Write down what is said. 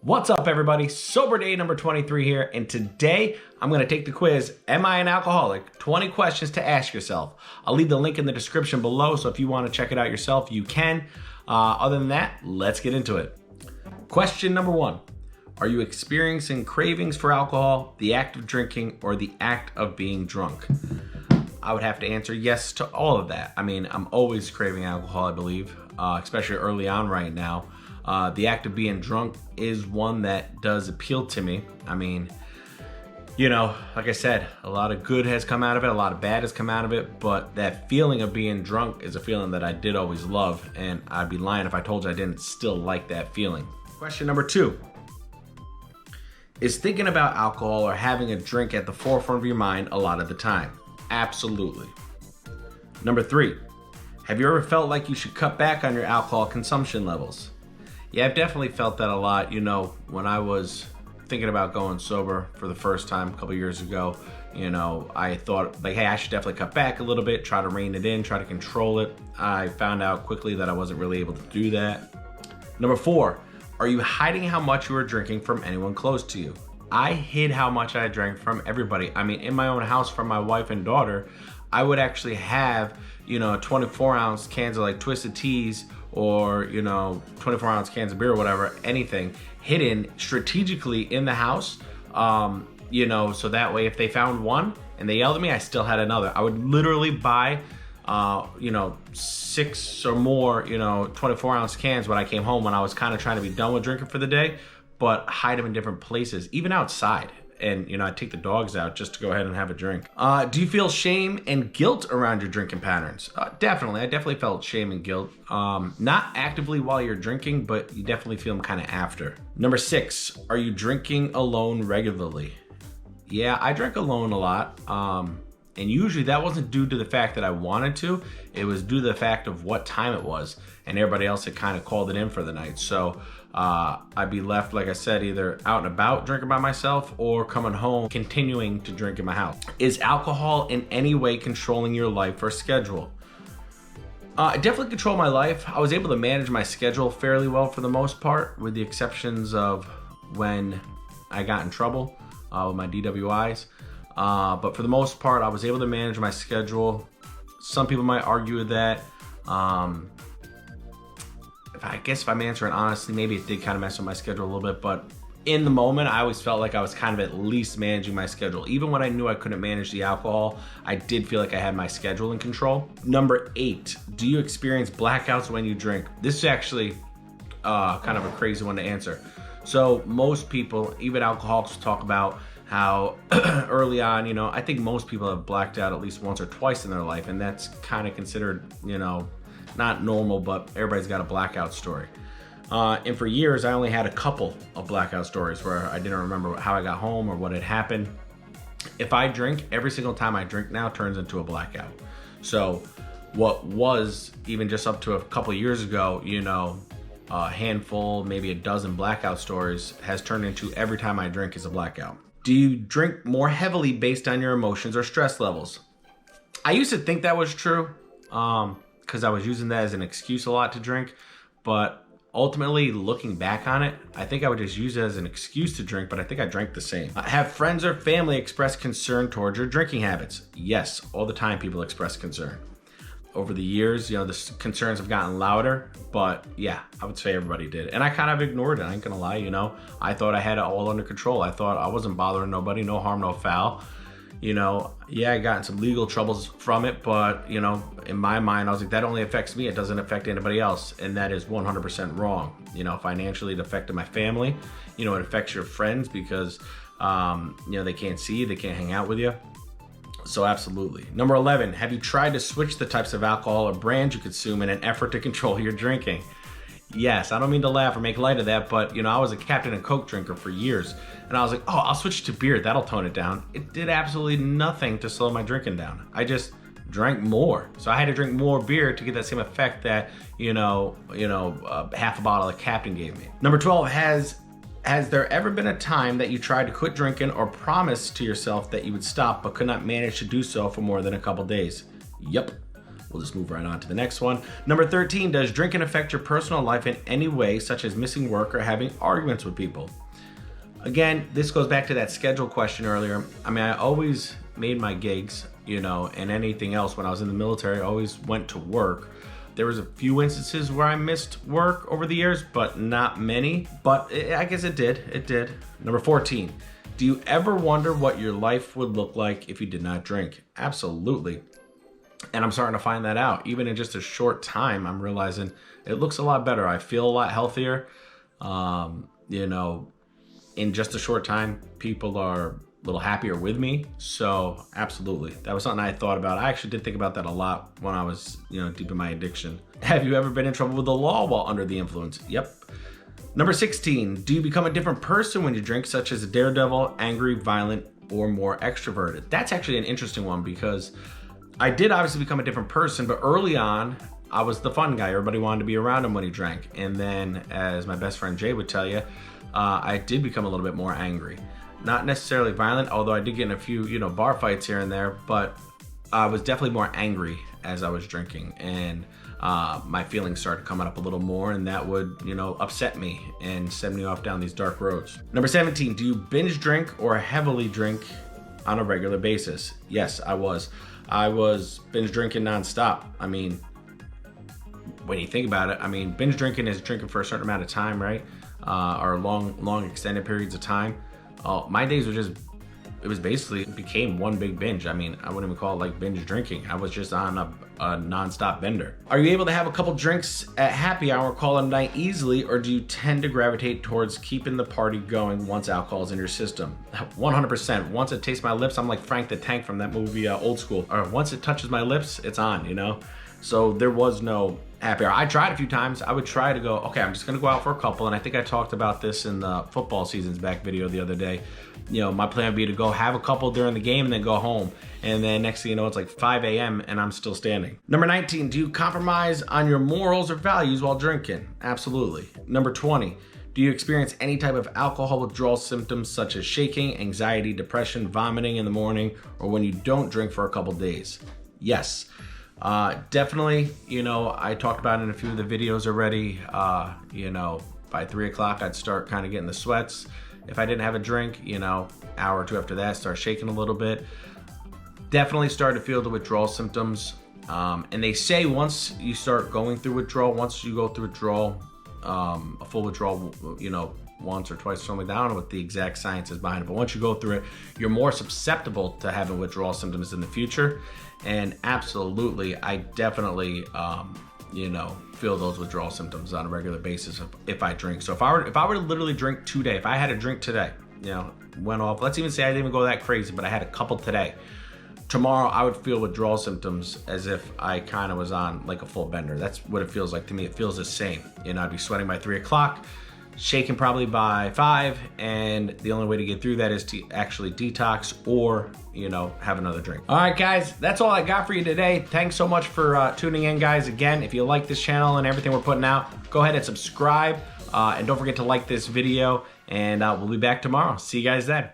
What's up, everybody? Sober day number 23 here, and today I'm going to take the quiz, Am I an Alcoholic? 20 questions to ask yourself. I'll leave the link in the description below, so if you want to check it out yourself, you can. Other than that, let's get into it. Question number 1. Are you experiencing cravings for alcohol, the act of drinking, or the act of being drunk? I would have to answer yes to all of that. I mean, I'm always craving alcohol, I believe, especially early on right now. The act of being drunk is one that does appeal to me. I mean, you know, like I said, a lot of good has come out of it, a lot of bad has come out of it, but that feeling of being drunk is a feeling that I did always love, and I'd be lying if I told you I didn't still like that feeling. Question number 2. Is thinking about alcohol or having a drink at the forefront of your mind a lot of the time? Absolutely. Number 3. Have you ever felt like you should cut back on your alcohol consumption levels? Yeah, I've definitely felt that a lot. You know, when I was thinking about going sober for the first time a couple years ago, you know, I thought like, hey, I should definitely cut back a little bit, try to rein it in, try to control it. I found out quickly that I wasn't really able to do that. Number 4, are you hiding how much you are drinking from anyone close to you? I hid how much I drank from everybody. I mean, in my own house from my wife and daughter, I would actually have, you know, 24-ounce cans of like Twisted Teas or, you know, 24-ounce cans of beer or whatever, anything, hidden strategically in the house, you know, so that way if they found one and they yelled at me, I still had another. I would literally buy, you know, 6 or more, you know, 24-ounce cans when I came home when I was kind of trying to be done with drinking for the day, but hide them in different places, even outside. And, you know, I'd take the dogs out just to go ahead and have a drink. Do you feel shame and guilt around your drinking patterns? Definitely. I definitely felt shame and guilt. Not actively while you're drinking, but you definitely feel them kind of after. Number 6, are you drinking alone regularly? Yeah, I drink alone a lot. And usually that wasn't due to the fact that I wanted to. It was due to the fact of what time it was. And everybody else had kind of called it in for the night. So I'd be left, like I said, either out and about drinking by myself or coming home continuing to drink in my house. Is alcohol in any way controlling your life or schedule? I definitely control my life. I was able to manage my schedule fairly well for the most part, with the exceptions of when I got in trouble with my DWIs. But for the most part, I was able to manage my schedule. Some people might argue with that. I guess if I'm answering honestly, maybe it did kind of mess with my schedule a little bit, but in the moment, I always felt like I was kind of at least managing my schedule. Even when I knew I couldn't manage the alcohol, I did feel like I had my schedule in control. Number 8, do you experience blackouts when you drink? This is actually kind of a crazy one to answer. So most people, even alcoholics, talk about how early on, you know, I think most people have blacked out at least once or twice in their life, and that's kind of considered, you know, not normal, but everybody's got a blackout story. And for years, I only had a couple of blackout stories where I didn't remember how I got home or what had happened. If I drink, every single time I drink now turns into a blackout. So what was even just up to a couple of years ago, you know, a handful, maybe a dozen blackout stories has turned into every time I drink is a blackout. Do you drink more heavily based on your emotions or stress levels? I used to think that was true. Because I was using that as an excuse a lot to drink, but ultimately looking back on it, I think I would just use it as an excuse to drink, but I think I drank the same. Have friends or family express concern towards your drinking habits? Yes, all the time people express concern. Over the years, you know, the concerns have gotten louder, but yeah, I would say everybody did. And I kind of ignored it, I ain't gonna lie, you know. I thought I had it all under control. I thought I wasn't bothering nobody, no harm, no foul. You know, yeah, I got in some legal troubles from it, but, you know, in my mind, I was like, that only affects me. It doesn't affect anybody else. And that is 100% wrong. You know, financially, it affected my family. You know, it affects your friends because, you know, they can't see you, they can't hang out with you. So absolutely. Number 11, have you tried to switch the types of alcohol or brands you consume in an effort to control your drinking? Yes, I don't mean to laugh or make light of that, but, you know, I was a Captain and Coke drinker for years. And I was like, oh, I'll switch to beer. That'll tone it down. It did absolutely nothing to slow my drinking down. I just drank more. So I had to drink more beer to get that same effect that, you know, half a bottle of Captain gave me. Number 12, has there ever been a time that you tried to quit drinking or promised to yourself that you would stop but could not manage to do so for more than a couple days? Yep. We'll just move right on to the next one. Number 13, does drinking affect your personal life in any way, such as missing work or having arguments with people? Again, this goes back to that schedule question earlier. I mean, I always made my gigs, you know, and anything else when I was in the military, I always went to work. There was a few instances where I missed work over the years, but not many. But I guess it did. Number 14, do you ever wonder what your life would look like if you did not drink? Absolutely. And I'm starting to find that out. Even in just a short time, I'm realizing it looks a lot better. I feel a lot healthier. You know, in just a short time, people are a little happier with me. So absolutely, that was something I thought about. I actually did think about that a lot when I was, you know, deep in my addiction. Have you ever been in trouble with the law while under the influence? Yep. Number 16, do you become a different person when you drink, such as a daredevil, angry, violent, or more extroverted? That's actually an interesting one because I did obviously become a different person, but early on, I was the fun guy. Everybody wanted to be around him when he drank. And then, as my best friend Jay would tell you, I did become a little bit more angry. Not necessarily violent, although I did get in a few, you know, bar fights here and there, but I was definitely more angry as I was drinking. And my feelings started coming up a little more, and that would, you know, upset me and send me off down these dark roads. Number 17, do you binge drink or heavily drink on a regular basis? Yes, I was. I was binge drinking nonstop. I mean, when you think about it, I mean, binge drinking is drinking for a certain amount of time, right? Or long extended periods of time. My days were just, it became one big binge. I mean, I wouldn't even call it like binge drinking. I was just on a nonstop bender. Are you able to have a couple drinks at happy hour, call it a night easily, or do you tend to gravitate towards keeping the party going once alcohol's in your system? 100%. Once it tastes my lips, I'm like Frank the Tank from that movie, Old School. Or once it touches my lips, it's on, you know? So there was no happy hour. I tried a few times. I would try to go, okay, I'm just gonna go out for a couple. And I think I talked about this in the football seasons back video the other day. You know, my plan would be to go have a couple during the game and then go home. And then next thing you know, it's like 5 a.m. and I'm still standing. Number 19, do you compromise on your morals or values while drinking? Absolutely. Number 20, do you experience any type of alcohol withdrawal symptoms such as shaking, anxiety, depression, vomiting in the morning, or when you don't drink for a couple days? Yes. Definitely, you know, I talked about it in a few of the videos already. You know, by 3 o'clock, I'd start kind of getting the sweats. If I didn't have a drink, you know, hour or two after that, start shaking a little bit. Definitely started to feel the withdrawal symptoms. And they say once you start going through withdrawal, once you go through withdrawal, a full withdrawal, you know, once or twice or something, I don't know what the exact science is behind it, but once you go through it, you're more susceptible to having withdrawal symptoms in the future. And absolutely, I definitely, you know, feel those withdrawal symptoms on a regular basis if I drink. So if I were to literally drink today, if I had a drink today, you know, went off, let's even say I didn't even go that crazy, but I had a couple today. Tomorrow I would feel withdrawal symptoms as if I kind of was on like a full bender. That's what it feels like to me. It feels the same. You know, I'd be sweating by 3 o'clock, shaking probably by 5, and the only way to get through that is to actually detox or, you know, have another drink. All right, guys, that's all I got for you today. Thanks so much for tuning in, guys. Again, if you like this channel and everything we're putting out, go ahead and subscribe, and don't forget to like this video, and we'll be back tomorrow. See you guys then.